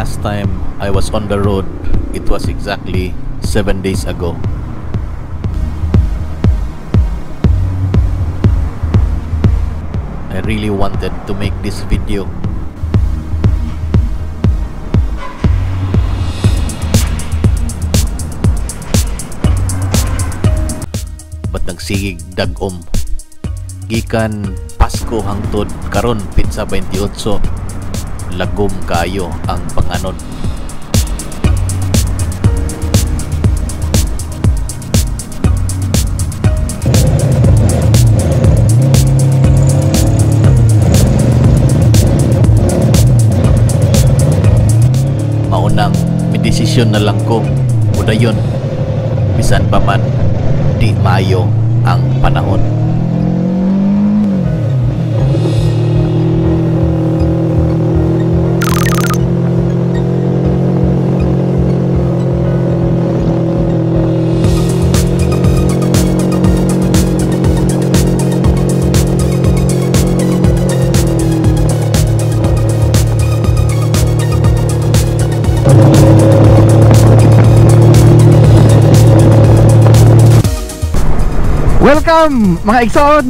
last time I was on the road, it was exactly 7 days ago. I really wanted to make this video. But nagsigig dag-om. Gikan Pasko hangtod karon Pitsa 28. Lagom kayo ang panganod. Maunang may desisyon na lang ko udayon bisan pa man di maayo ang panahon. Welcome mga Igsoon!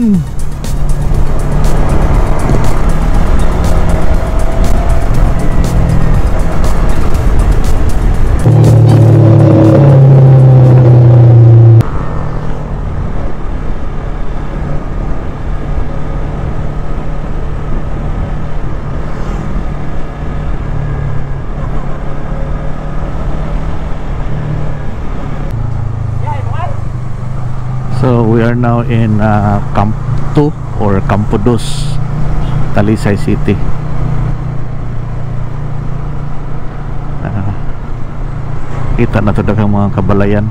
So we are now in Camp 2 or Campo 2, Talisay City. Kita na ito daghang mga kabalayan.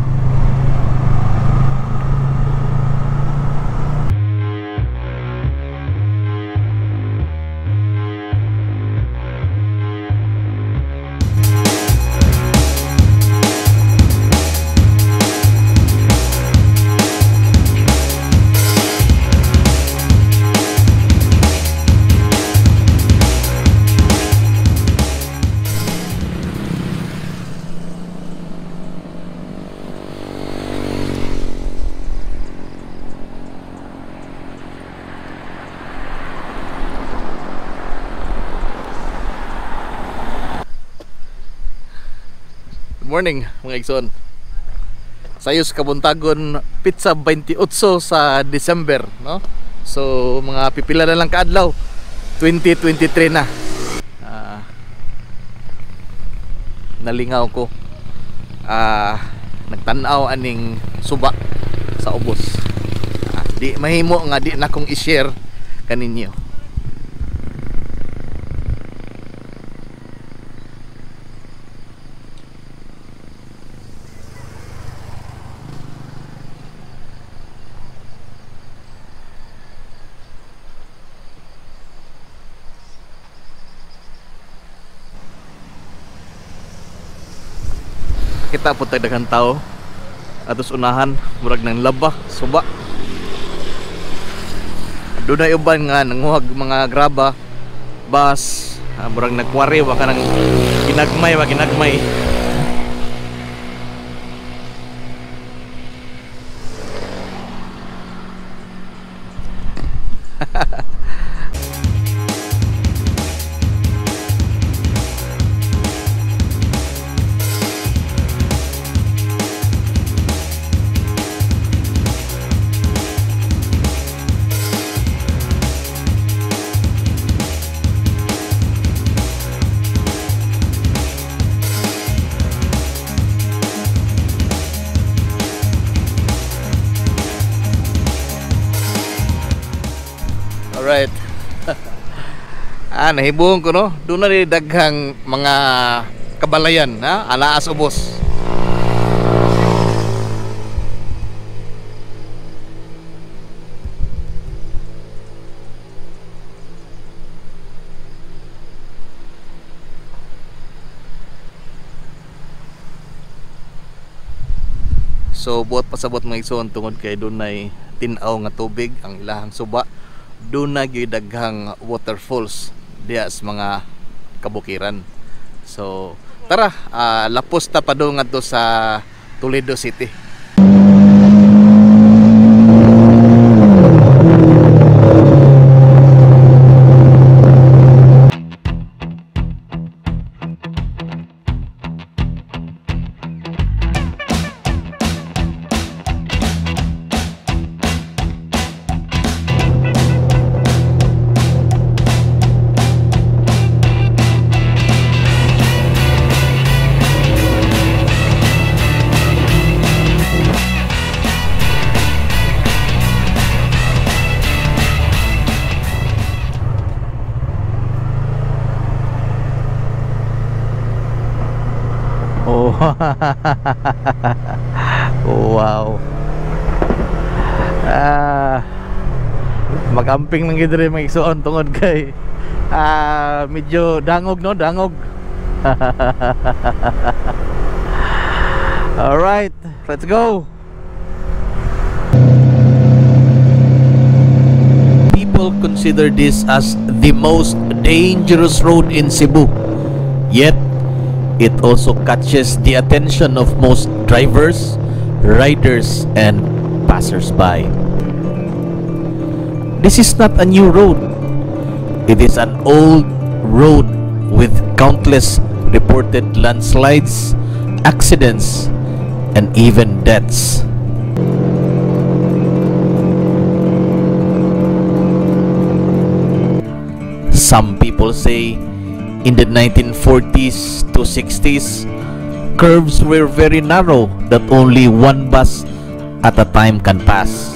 Morning mga Igsoon. Sayos kabuntagon Pitsa 28 sa December, no? So mga pipila na lang kaadlaw 2023 na. Nalingaw ko. Nagtanaw aning suba sa ubos. Di mahimo nga di na kong i-share kaninyo. Kita po tayo daghang tao atos unahan murag ng laba, suba. Doon na uban nga nanguhag mga graba, bus, murag nagkwari wa ka ng ginagmay. Alright. Nahibong ko, no? Doon na rin daghang mga kabalayan, ha? Alaas ubos. So buot pasabot mga Igsoon tungod kay doon ay tinaw nga tubig ang ilahang suba. Doon na gyud daghang waterfalls diya sa mga kabukiran. So tara, lapos ta pa do ngadto sa Toledo City. Oh. Wow. Magamping lang gid rin mga igsoon tungod kay medyo dangog, no, dangog. All right, let's go. People consider this as the most dangerous road in Cebu. Yet it also catches the attention of most drivers, riders, and passers-by. This is not a new road. It is an old road with countless reported landslides, accidents, and even deaths. Some people say in the 1940s to 60s, curves were very narrow that only one bus at a time can pass.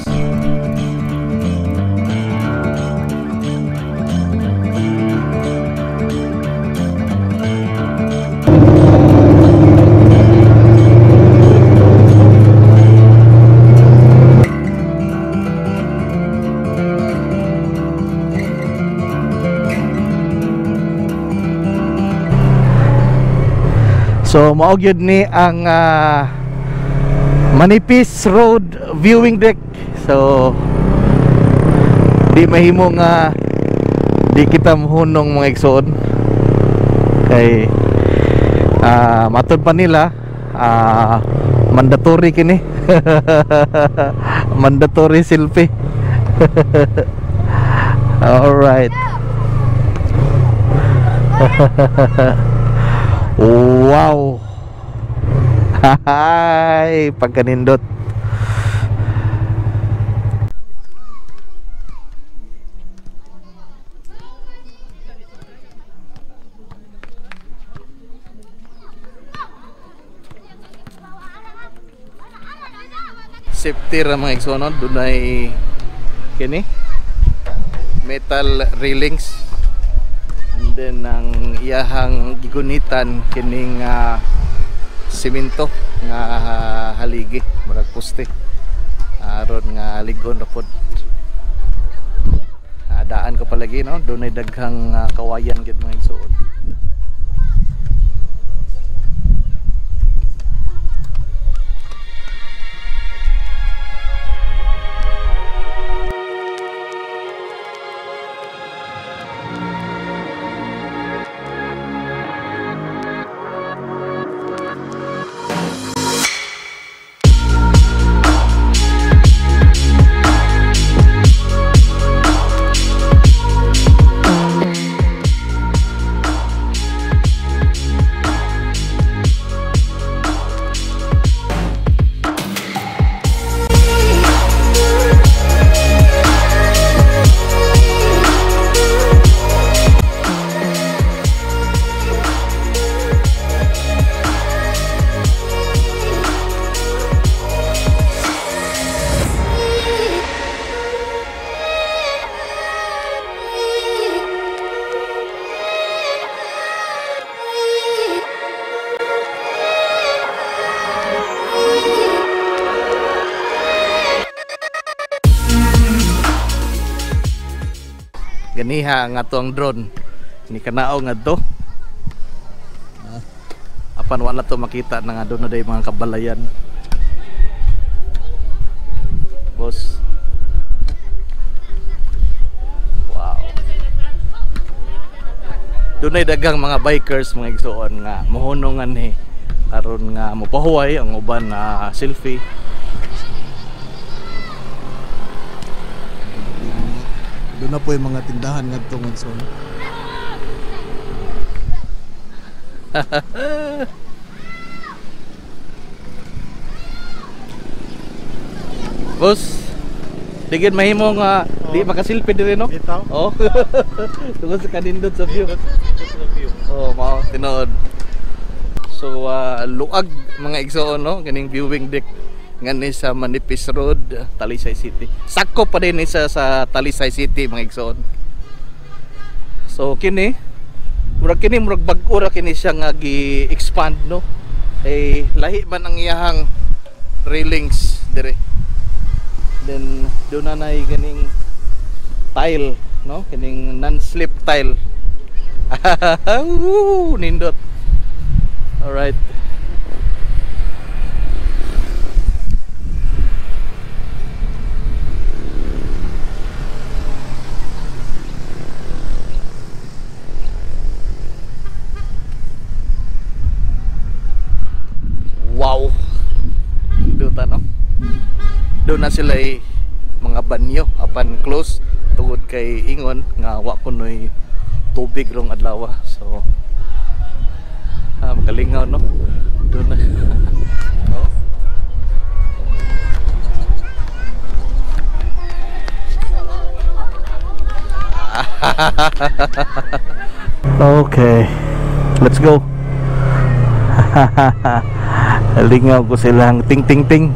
So mao gyud ni ang manipis road viewing deck. So di mahimo nga di kita mohunong mga igsoon kay matud pa nila mandatory kini. Mandatory selfie. All right. Wow. Hay, pagkanindot. Safety ra mga igsoon, dunay kini metal railings. And then ang iyahang gigunitan kining simento nga haligi murag poste aron nga ligon ra pod. Daan ko palagi, no, dunay daghang kawayan gid mga igsoon. Ganiha nga to ang drone ni kanao nga to. Apan wala to makita na nga doon na day mga kabalayan. Boss. Wow. dunay dagang mga bikers mga igsoon nga mohunongan ni aron nga mopahuway ang uban na selfie. Doon na po yung mga tindahan nga tungod so. Boss, digid mahimo nga di makasilpi diri no? Bitaw? Oh. Tungod sa kanindot sa view. Oh, mao tinuod. So luag mga igsoon no, kaning viewing deck ngani sa Manipis Road, Talisay City. Sakop pa din isa sa Talisay City mga igsoon. So kini murag bag-o ra kini siya nga gi-expand no. Eh lahi man ang iyahang railings dire. Then doon na nay ganing tile no, kining non-slip tile. Nindot. All right. Wow. Duta no. Doon na sila mga banyo apan close tungod kay ingon nga wa kunoy tubig rong adlaw. So magalingaw no. Doon na. Okay, let's go. Lingaw ko silang ting ting ting.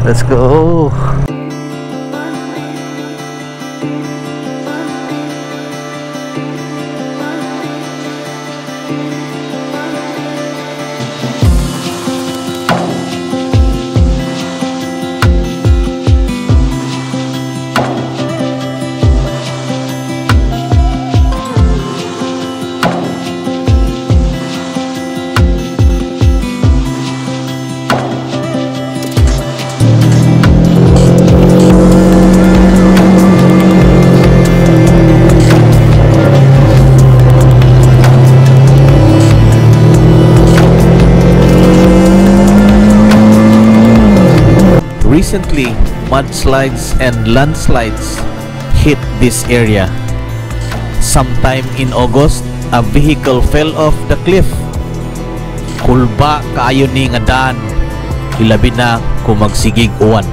Let's go. Recently, mudslides and landslides hit this area. Sometime in August, a vehicle fell off the cliff. Kulba kaayo ni nga daan, hilabi na kung magsigig uwan.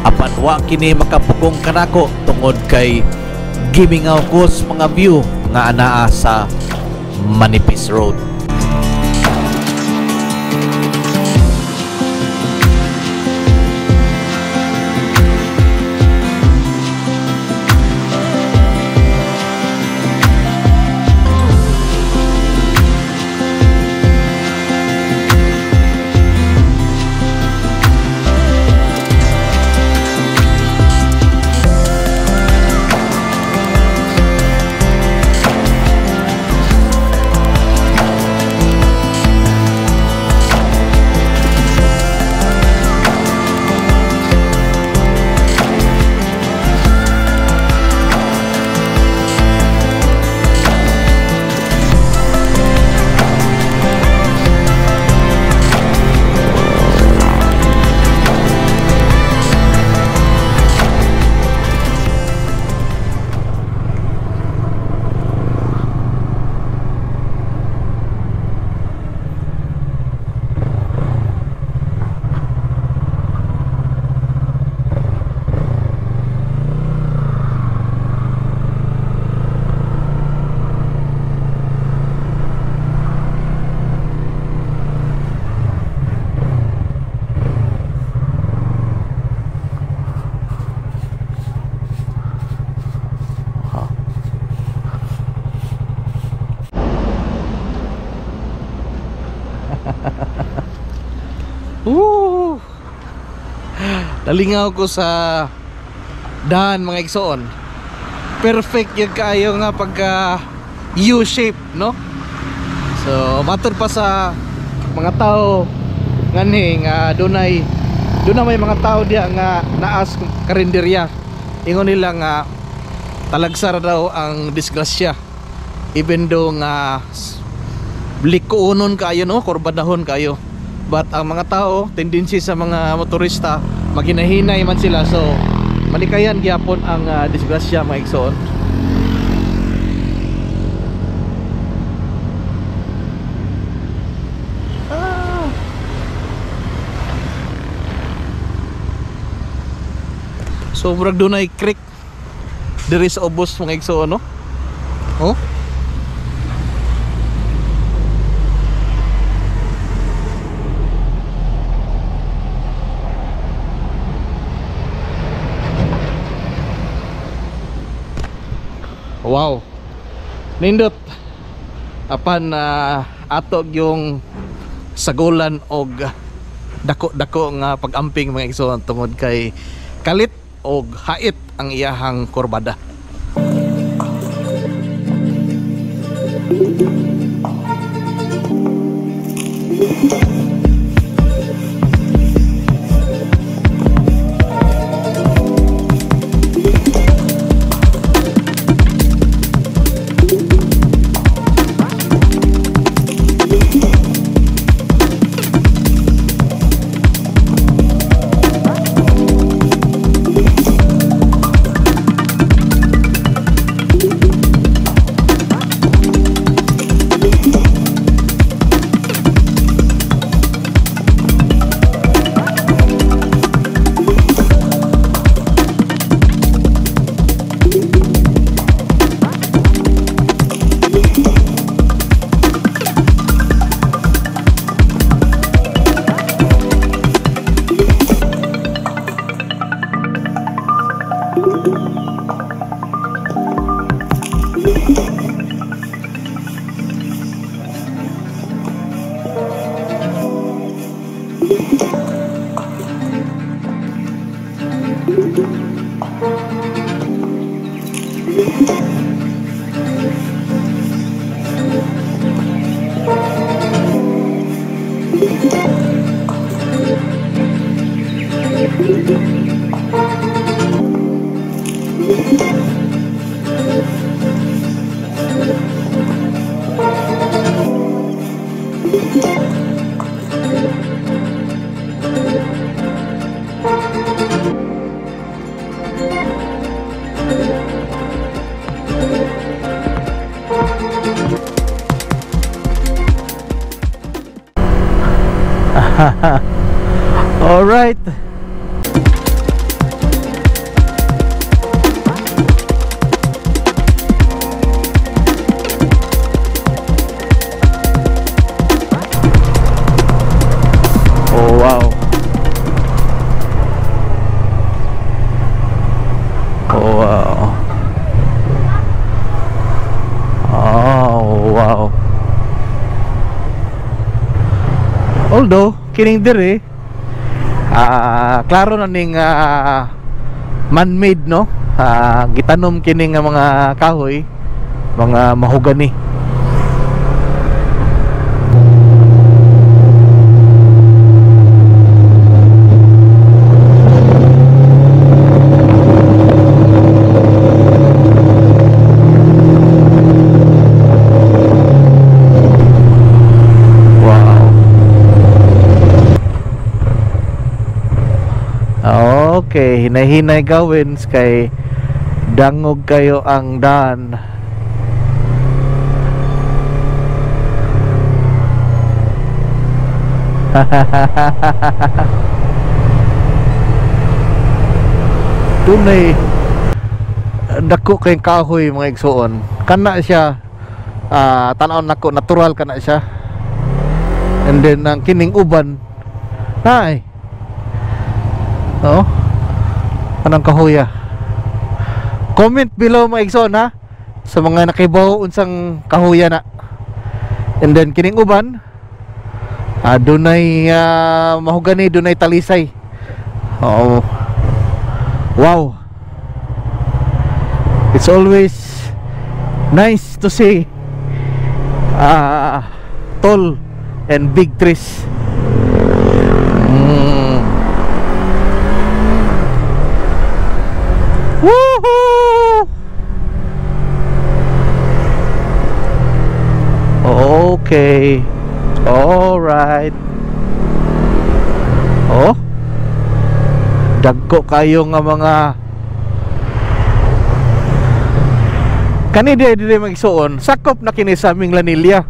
Apan wa kini makapugong kanako tungod kay gimingaw ko sa mga view nga anaa sa Manipis Road. Nalingaw ko sa daan mga igsoon. Perfect yung kaayo nga pagka U-shape, no? So matud pa sa mga tao ngani nga dunay may mga tao diya nga naas karinderya. Ingon nila nga talagsara daw ang disgrasya. Even though nga likuonon kayo, no, kurbadahon kayo, but ang mga tao tendency sa mga motorista maginahinay man sila, so malikayan gyapon ang disgrasya, mga igsoon. So murag dunay creek diri sa ubos, mga igsoon, no? Oh, wow, nindot apan atog yung sagulan og dako-dako nga pag-amping, mga igsoon, tungod kay kalit og hait ang iyahang kurbada. All right. Oh wow. Oh wow. Oh wow. Although kining diri klaro na ning man-made, no, gitanom kining mga kahoy, mga mahogani. Okay, hinay-hinay gawin kay dangog kayo ang daan. Tunay dako kay kahoy, mga igsoon. Kana siya tan-aw nako natural kana siya. And then ang kining uban ay anong kahoya. Comment below, mga igsoon, ha, sa mga nakibaw unsang kahoya na. And then kining uban dunay mahogani, dunay talisay. Oh wow, it's always nice to see tall and big trees. Woohoo! Okay. All right. Oh. Dagko kayo nga mga kani dire magsuon. Sakop na kini sa Minglanilla.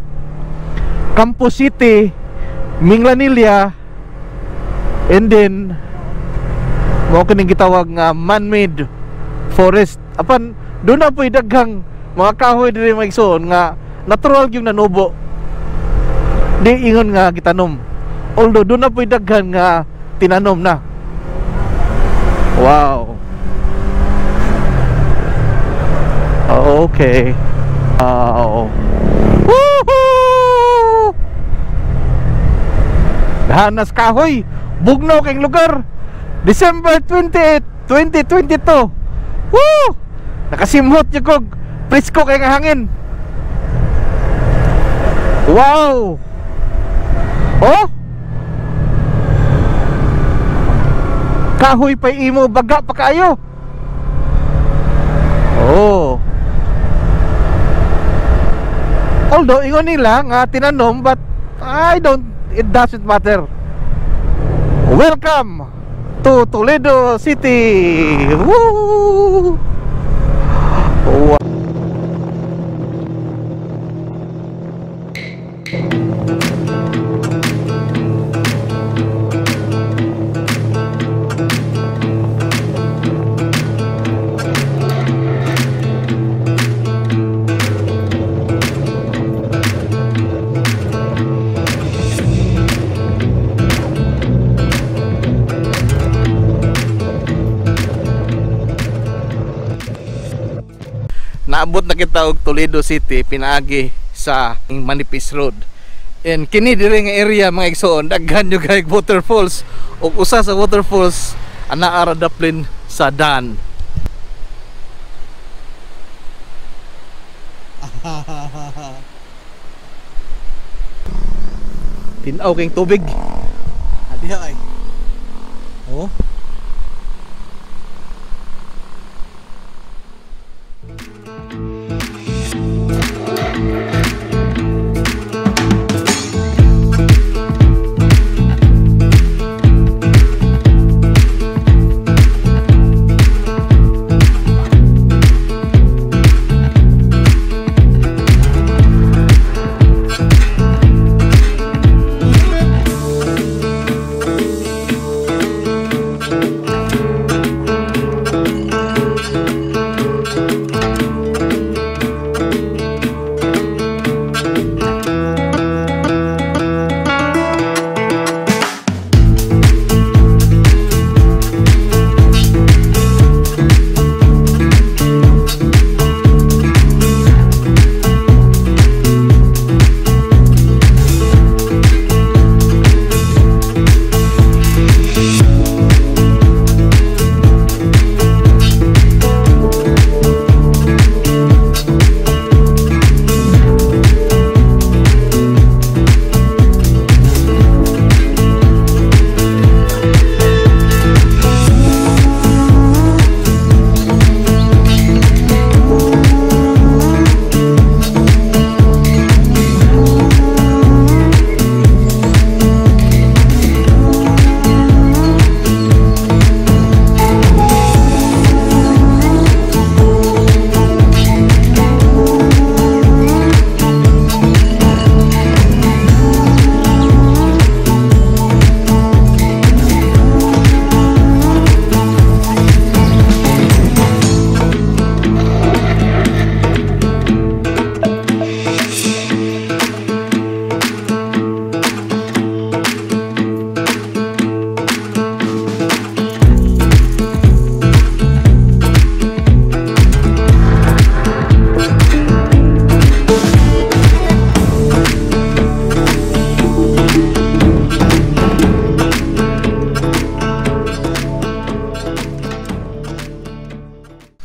Campus City, Minglanilla, and then mo kining gitawag nga man-made forest. Apan doon na po'y daghang mga kahoy dire magsuon nga natural yung nanubo. Di ingon nga gitanom. Although doon na po'y daghan nga tinanom na. Wow. Okay. Woohoo! Hanas kahoy, bugnaw kayong lugar. December 28, 2022. Woo! Nakasimhot yung kog. Presko kay nga hangin. Wow! Oh! Kahoy pa imo, baga pa kayo. Oh. Although ingon nila nga tinanom, but it doesn't matter. Welcome to Toledo City. Woo! Wow. Naabot na kita og Toledo City, pinaagi sa Manipis Road. And kini diri nga area mga igsoon, daghan yo kay waterfalls ug usa sa waterfalls ana ara daplin sa Dan. Tinaw kayong tubig. Adi ay. Oh.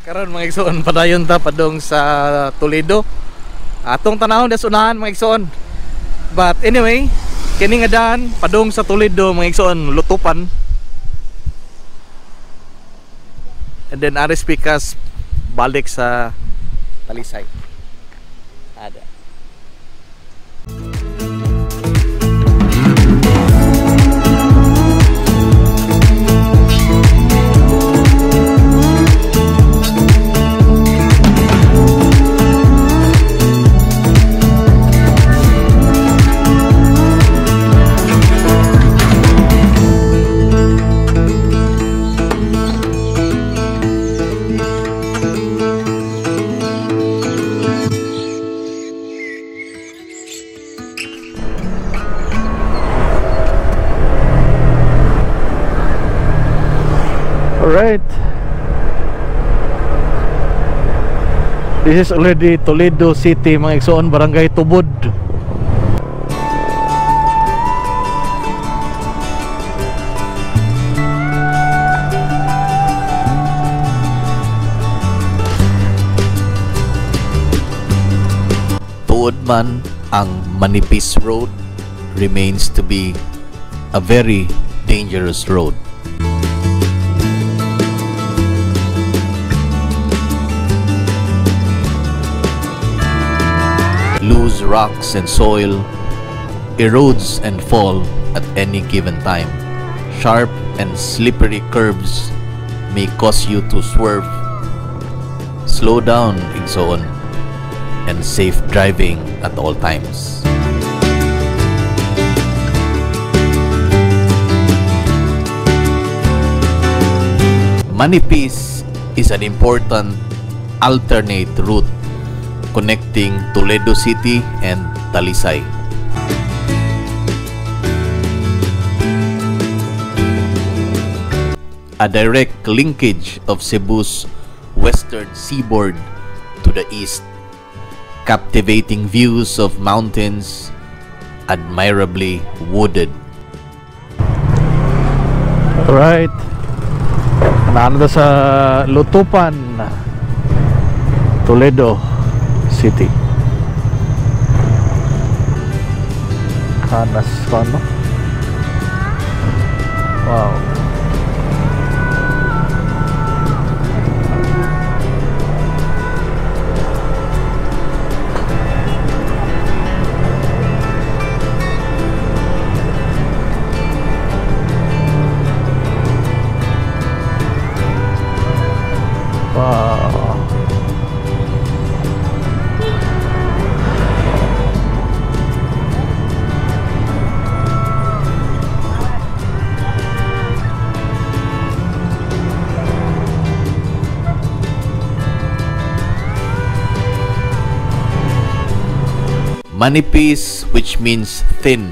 Karon mga igsoon, padayon ta padong sa Toledo. atong tanahon des unahan mga igsoon. But anyway, kini nga daan padung sa Toledo mga igsoon, lutupan. And then Aris Picas balik sa Talisay. Ada. Alright, this is already Toledo City mga igsoon, Barangay Tubod. Tuod man ang manipis road, remains to be a very dangerous road. Loose rocks and soil erodes and fall at any given time. Sharp and slippery curves may cause you to swerve. Slow down, igsoon, and safe driving at all times. Manipis is an important alternate route connecting Toledo City and Talisay. A direct linkage of Cebu's western seaboard to the east, captivating views of mountains admirably wooded. Alright, nandito sa Lutupan, Toledo City. Kanas pa, no? Wow. Wow. Manipis, which means thin,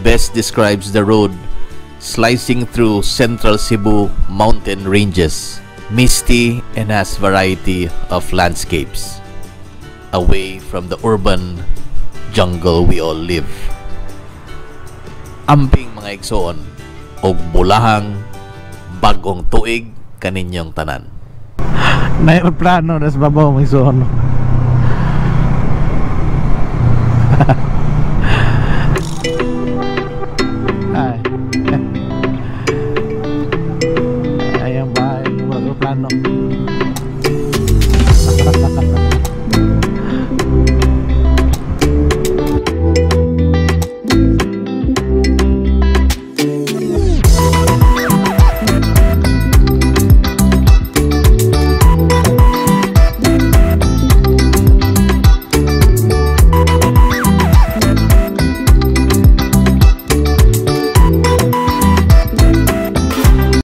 best describes the road slicing through central Cebu mountain ranges, misty and has variety of landscapes, away from the urban jungle we all live. Amping mga igsoon, og bulahang bagong tuig kaninyong tanan. May plano nas babaw mga igsoon.